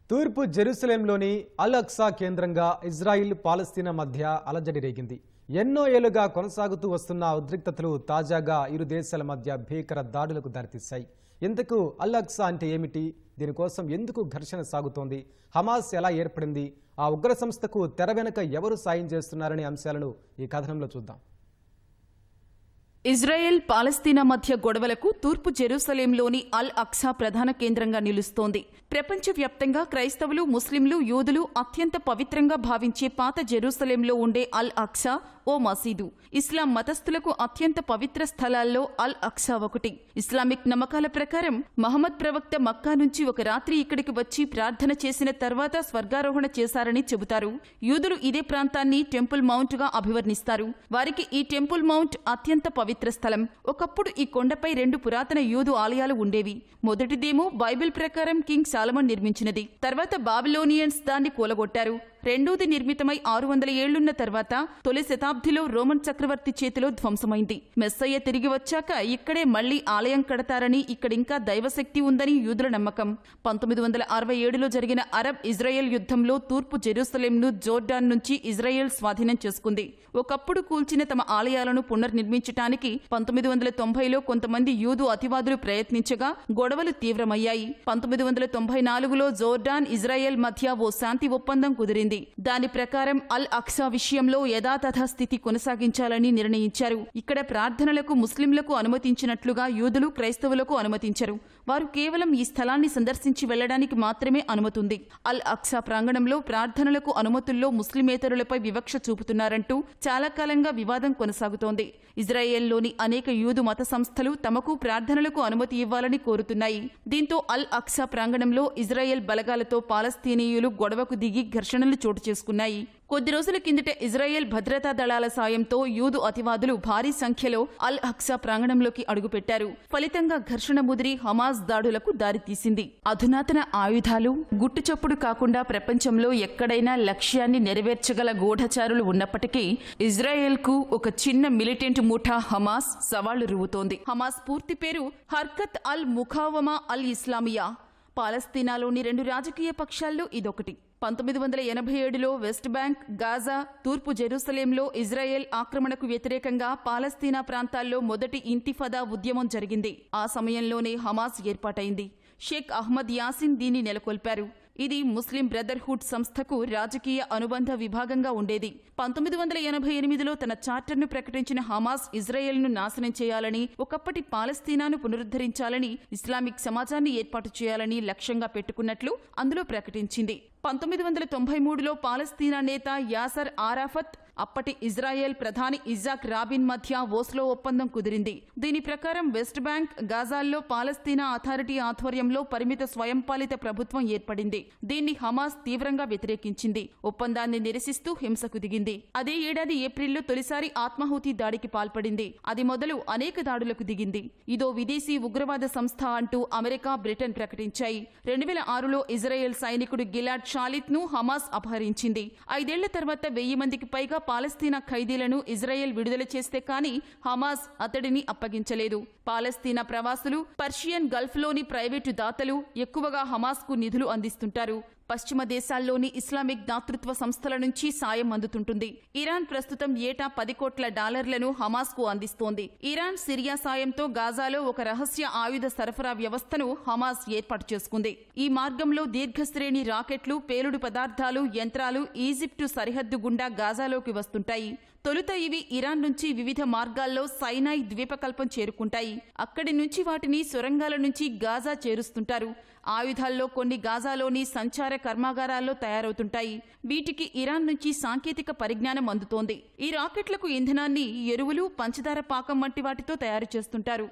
తూర్పు జెరూసలేంలోని అల్ అక్సా కేంద్రంగా ఇజ్రాయిల్ పాలస్తీనా మధ్య అలజడి రేగింది. ఎన్నో ఏళ్లుగా కొనసాగుతూ వస్తున్న ఉద్రిక్తతలు తాజాగా ఇరు దేశాల మధ్య భీకర దాడులకు దారితీశాయి. ఇంతకు అల్ అక్సా అంటే ఏమిటి? దీనికోసం ఎందుకు ఘర్షణ సాగుతోంది? హమాస్ ఎలా ఏర్పడింది? ఆ ఉగ్ర సంస్థకు తెర వెనుక ఎవరు సాయం చేస్తున్నారనే అంశాలను ఈ కథనంలో చూద్దాం. ఇజ్రాయెల్ పాలస్తీనా మధ్య గొడవలకు తూర్పు జెరూసలేంలోని అల్ అక్సా ప్రధాన కేంద్రంగా నిలుస్తోంది. ప్రపంచవ్యాప్తంగా క్రైస్తవులు, ముస్లింలు, యూదులు అత్యంత పవిత్రంగా భావించే పాత జెరూసలేంలో ఉండే అల్ అక్సా ఓ మసీదు. ఇస్లాం మతస్థులకు అత్యంత పవిత్ర స్థలాల్లో అల్ అక్సా ఒకటి. ఇస్లామిక్ నమ్మకాల ప్రకారం మహమ్మద్ ప్రవక్త మక్కా నుంచి ఒక రాత్రి ఇక్కడికి వచ్చి ప్రార్థన చేసిన తర్వాత స్వర్గారోహణ చేశారని చెబుతారు. యూదులు ఇదే ప్రాంతాన్ని టెంపుల్ మౌంట్ గా అభివర్ణిస్తారు. వారికి ఈ టెంపుల్ మౌంట్ అత్యంత పవిత్ర స్థలం. ఒకప్పుడు ఈ కొండపై 2 పురాతన యూదు ఆలయాలు ఉండేవి. మొదటిదేమో బైబిల్ ప్రకారం కింగ్ సాలమన్ నిర్మించినది. తర్వాత బాబిలోనియన్స్ దాన్ని కూలగొట్టారు. రెండోది నిర్మితమై 600 ఏళ్లున్న తర్వాత తొలి శతాబ్దిలో రోమన్ చక్రవర్తి చేతిలో ధ్వంసమైంది. మెస్సయ్య తిరిగి వచ్చాక ఇక్కడే మళ్లీ ఆలయం కడతారని, ఇక్కడింకా దైవశక్తి ఉందని యూదుల నమ్మకం. 1967లో జరిగిన అరబ్ ఇజ్రాయెల్ యుద్ధంలో తూర్పు జెరూసలేంను జోర్డాన్ నుంచి ఇజ్రాయెల్ స్వాధీనం చేసుకుంది. ఒకప్పుడు కూల్చిన తమ ఆలయాలను పునర్నిర్మించడానికి 1990లో కొంతమంది యూదు అతివాదులు ప్రయత్నించగా గొడవలు తీవ్రమయ్యాయి. 1994లో జోర్డాన్, ఇజ్రాయెల్ మధ్య ఓ శాంతి ఒప్పందం కుదిరింది. దాని ప్రకారం అల్ అక్సా విషయంలో యథాతథ స్థితి కొనసాగించాలని నిర్ణయించారు. ఇక్కడ ప్రార్థనలకు ముస్లింలకు అనుమతించినట్లుగా యూదులు, క్రైస్తవులకు అనుమతించరు. వారు కేవలం ఈ స్థలాన్ని సందర్శించి వెళ్లడానికి మాత్రమే అనుమతుంది. అల్ అక్సా ప్రాంగణంలో ప్రార్థనలకు అనుమతుల్లో ముస్లిమేతరులపై వివక్ష చూపుతున్నారంటూ చాలా కాలంగా వివాదం కొనసాగుతోంది. ఇజ్రాయెల్లోని అనేక యూదు మత సంస్థలు తమకు ప్రార్థనలకు అనుమతి ఇవ్వాలని కోరుతున్నాయి. దీంతో అల్ అక్సా ప్రాంగణంలో ఇజ్రాయెల్ బలగాలతో పాలస్తీనీయులు గొడవకు దిగి ఘర్షణలు చోటు చేసుకున్నాయి. కొద్ది రోజుల కిందట ఇజ్రాయెల్ భద్రతా దళాల సాయంతో యూదు అతివాదులు భారీ సంఖ్యలో అల్ అక్సా ప్రాంగణంలోకి అడుగుపెట్టారు. ఫలితంగా ఘర్షణ ముదిరి హమాస్ దాడులకు దారితీసింది. అధునాతన ఆయుధాలు, గుట్టుచప్పుడు కాకుండా ప్రపంచంలో ఎక్కడైనా లక్ష్యాన్ని నెరవేర్చగల గూఢచారులు ఉన్నప్పటికీ ఇజ్రాయెల్కు ఒక చిన్న మిలిటెంట్ ముఠా హమాస్ సవాళ్లు రువ్వుతోంది. హమాస్ పూర్తి పేరు హర్కత్ అల్ ముఖావమా అల్ ఇస్లామియా. పాలస్తీనాలోని 2 రాజకీయ పక్షాల్లో ఇదొకటి. 1987లో వెస్ట్ బ్యాంక్, గాజా, తూర్పు జెరూసలేంలో ఇజ్రాయెల్ ఆక్రమణకు వ్యతిరేకంగా పాలస్తీనా ప్రాంతాల్లో మొదటి ఇంతిఫాదా ఉద్యమం జరిగింది. ఆ సమయంలోనే హమాస్ ఏర్పాటైంది. షేక్ అహ్మద్ యాసిన్ దీన్ని నెలకొల్పారు. ఇది ముస్లిం బ్రదర్హుడ్ సంస్థకు రాజకీయ అనుబంధ విభాగంగా ఉండేది. 1988లో తన చార్టర్ను ప్రకటించిన హమాస్ ఇజ్రాయెల్ను నాశనం చేయాలని, ఒకప్పటి పాలస్తీనాను పునరుద్ధరించాలని, ఇస్లామిక్ సమాజాన్ని ఏర్పాటు చేయాలని లక్ష్యంగా పెట్టుకున్నట్లు అందులో ప్రకటించింది. 1993లో పాలస్తీనా నేత యాసర్ ఆరాఫత్, అప్పటి ఇజ్రాయెల్ ప్రధాని ఇజాక్ రాబిన్ మధ్య ఓస్లో ఒప్పందం కుదిరింది. దీని ప్రకారం వెస్ట్ బ్యాంక్, గాజాల్లో పాలస్తీనా అథారిటీ ఆధ్వర్యంలో పరిమిత స్వయంపాలిత ప్రభుత్వం ఏర్పడింది. దీన్ని హమాస్ తీవ్రంగా వ్యతిరేకించింది. ఒప్పందాన్ని నిరసిస్తూ హింసకు దిగింది. అదే ఏడాది ఏప్రిల్లో తొలిసారి ఆత్మాహుతి దాడికి పాల్పడింది. అది మొదలు అనేక దాడులకు దిగింది. ఇదో విదేశీ ఉగ్రవాద సంస్థ అంటూ అమెరికా, బ్రిటన్ ప్రకటించాయి. 2006లో ఇజ్రాయెల్ సైనికుడు గిలాడ్ షాలిత్ ను హమాస్ అపహరించింది. 5 ఏళ్ల తర్వాత 1000 మందికి పైగా పాలస్తీనా ఖైదీలను ఇజ్రాయెల్ విడుదల చేస్తే కానీ హమాస్ అతడిని అప్పగించలేదు. పాలస్తీనా ప్రవాసులు, పర్షియన్ గల్ఫ్లోని ప్రైవేటు దాతలు ఎక్కువగా హమాస్కు నిధులు అందిస్తుంటారు. పశ్చిమ దేశాల్లోని ఇస్లామిక్ దాతృత్వ సంస్థల నుంచి సాయం అందుతుంటుంది. ఇరాన్ ప్రస్తుతం ఏటా $10 కోట్ల హమాస్కు అందిస్తోంది. ఇరాన్, సిరియా సాయంతో గాజాలో ఒక రహస్య ఆయుధ సరఫరా వ్యవస్థను హమాస్ ఏర్పాటు చేసుకుంది. ఈ మార్గంలో దీర్ఘశ్రేణి రాకెట్లు, పేలుడు పదార్థాలు, యంత్రాలు ఈజిప్టు సరిహద్దు గుండా గాజాలోకి వస్తుంటాయి. తొలుత ఇవి ఇరాన్ నుంచి వివిధ మార్గాల్లో సైనాయ్ ద్వీపకల్పం చేరుకుంటాయి. అక్కడి నుంచి వాటిని సొరంగాల నుంచి గాజా చేరుస్తుంటారు. ఆయుధాల్లో కొన్ని గాజాలోని సంచార కర్మాగారాల్లో తయారవుతుంటాయి. వీటికి ఇరాన్ నుంచి సాంకేతిక పరిజ్ఞానం అందుతోంది. ఈ రాకెట్లకు ఇంధనాన్ని ఎరువులు, పంచదార పాకం వంటి వాటితో తయారు చేస్తుంటారు.